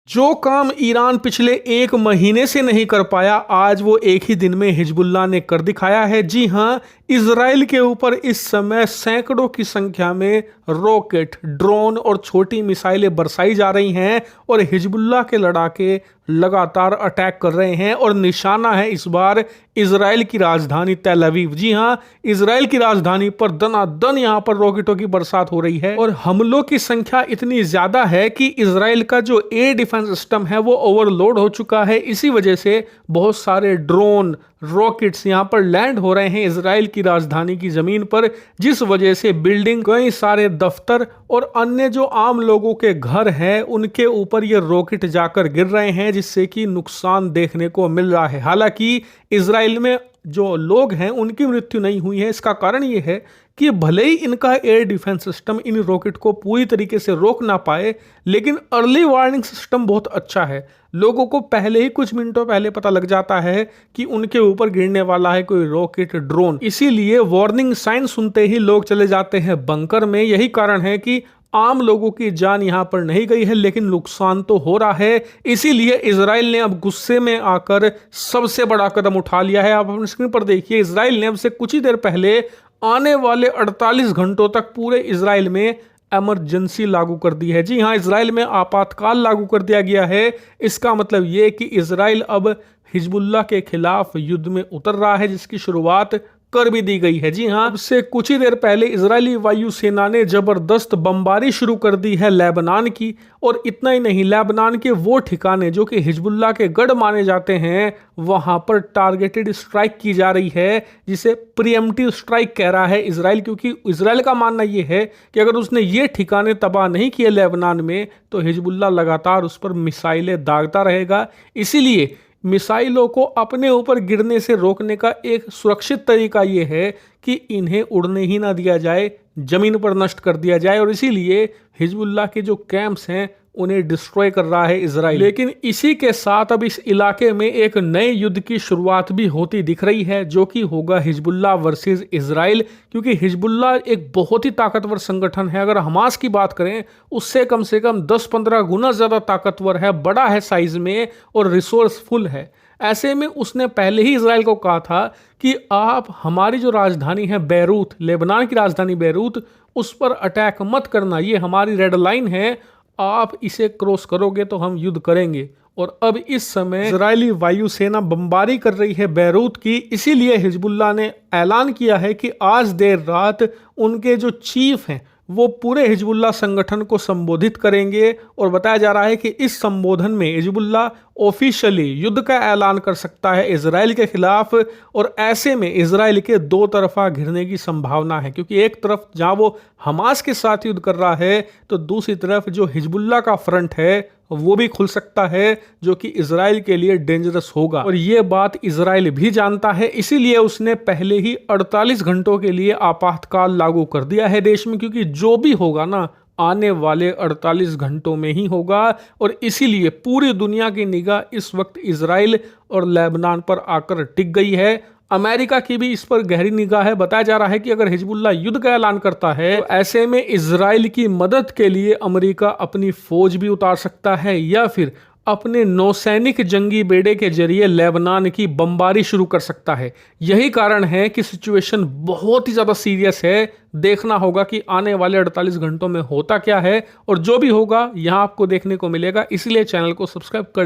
जो काम ईरान पिछले एक महीने से नहीं कर पाया, आज वो एक ही दिन में हिजबुल्लाह ने कर दिखाया है। जी हां, इजराइल के ऊपर इस समय सैकड़ों की संख्या में रॉकेट, ड्रोन और छोटी मिसाइलें बरसाई जा रही हैं और हिजबुल्लाह के लड़ाके लगातार अटैक कर रहे हैं और निशाना है इस बार इजराइल की राजधानी तेल अवीव। जी हां, इजराइल की राजधानी पर दनादन यहां पर रॉकेटों की बरसात हो रही है और हमलों की संख्या इतनी ज्यादा है कि इजराइल का जो एयर डिफेंस सिस्टम है वो ओवरलोड हो चुका है। इसी वजह से बहुत सारे ड्रोन, रॉकेट्स यहां पर लैंड हो रहे हैं इजराइल की राजधानी की जमीन पर, जिस वजह से बिल्डिंग, कई सारे दफ्तर और अन्य जो आम लोगों के घर हैं उनके ऊपर ये रॉकेट जाकर गिर रहे हैं, जिससे कि नुकसान देखने को मिल रहा है। हालांकि इजराइल में जो लोग हैं उनकी मृत्यु नहीं हुई है। इसका कारण ये है कि भले ही इनका air defence system in rocket को पूरी तरीके से रोक ना पाए, लेकिन अर्ली वार्निंग सिस्टम बहुत अच्छा है। लोगों को पहले ही, कुछ मिनटों पहले पता लग जाता है कि उनके ऊपर गिरने वाला है कोई रॉकेट, ड्रोन। इसीलिए वार्निंग साइन सुनते ही लोग चले जाते हैं बंकर में। यही कारण है कि आम लोगों की जान यहां पर नहीं गई है, लेकिन नुकसान तो हो रहा है। इसीलिए इजराइल ने अब गुस्से में आकर सबसे बड़ा कदम उठा लिया है। आप अपनी स्क्रीन पर देखिए, इजराइल ने अब से कुछ ही देर पहले आने वाले 48 घंटों तक पूरे इजराइल में इमरजेंसी लागू कर दी है। जी हां, इजराइल में आपातकाल लागू कर दिया गया है। इसका मतलब यह कि इजराइल अब हिजबुल्लाह के खिलाफ युद्ध में उतर रहा है, जिसकी शुरुआत कर भी दी गई है। जी हां, उससे कुछ ही देर पहले इजरायली वायुसेना ने जबरदस्त बमबारी शुरू कर दी है लेबनान की। और इतना ही नहीं, लेबनान के वो ठिकाने जो कि हिजबुल्लाह के गढ़ माने जाते हैं, वहां पर टारगेटेड स्ट्राइक की जा रही है, जिसे प्रीएम्प्टिव स्ट्राइक कह रहा है इजराइल। क्योंकि इजराइल का मानना यह है कि अगर उसने ये ठिकाने तबाह नहीं किए लेबनान में, तो हिजबुल्लाह लगातार उस पर मिसाइलें दागता रहेगा। इसीलिए मिसाइलों को अपने ऊपर गिरने से रोकने का एक सुरक्षित तरीका यह है कि इन्हें उड़ने ही ना दिया जाए, जमीन पर नष्ट कर दिया जाए। और इसीलिए हिजबुल्लाह के जो कैंप्स हैं उन्हें डिस्ट्रॉय कर रहा है इजराइल। लेकिन इसी के साथ अब इस इलाके में एक नए युद्ध की शुरुआत भी होती दिख रही है, जो कि होगा हिजबुल्लाह वर्सेस इजराइल। क्योंकि हिजबुल्लाह एक बहुत ही ताकतवर संगठन है। अगर हमास की बात करें, उससे कम से कम 10-15 गुना ज्यादा ताकतवर है, बड़ा है साइज में और रिसोर्सफुल है। ऐसे में उसने पहले ही इजराइल को कहा था कि आप हमारी जो राजधानी है बैरूत, लेबनान की राजधानी बैरूत, उस पर अटैक मत करना, ये हमारी रेड लाइन है, आप इसे क्रॉस करोगे तो हम युद्ध करेंगे। और अब इस समय इजरायली वायुसेना बमबारी कर रही है बैरूत की। इसीलिए हिजबुल्लाह ने ऐलान किया है कि आज देर रात उनके जो चीफ हैं वो पूरे हिजबुल्लाह संगठन को संबोधित करेंगे। और बताया जा रहा है कि इस संबोधन में हिजबुल्लाह ऑफिशियली युद्ध का ऐलान कर सकता है इजराइल के खिलाफ। और ऐसे में इजराइल के दो तरफा घिरने की संभावना है, क्योंकि एक तरफ जहां वो हमास के साथ युद्ध कर रहा है, तो दूसरी तरफ जो हिजबुल्लाह का फ्रंट है वो भी खुल सकता है, जो कि इजराइल के लिए डेंजरस होगा। और ये बात इजराइल भी जानता है। इसीलिए उसने पहले ही 48 घंटों के लिए आपातकाल लागू कर दिया है देश में, क्योंकि जो भी होगा ना, आने वाले 48 घंटों में ही होगा। और इसीलिए पूरी दुनिया की निगाह इस वक्त इजराइल और लेबनान पर आकर टिक गई है। अमेरिका की भी इस पर गहरी निगाह है। बताया जा रहा है कि अगर हिजबुल्लाह युद्ध का ऐलान करता है, तो ऐसे में इजराइल की मदद के लिए अमेरिका अपनी फौज भी उतार सकता है, या फिर अपने नौसैनिक जंगी बेड़े के जरिए लेबनान की बमबारी शुरू कर सकता है। यही कारण है कि सिचुएशन बहुत ही ज़्यादा सीरियस है। देखना होगा कि आने वाले 48 घंटों में होता क्या है, और जो भी होगा यहाँ आपको देखने को मिलेगा। इसलिए चैनल को सब्सक्राइब कर लें।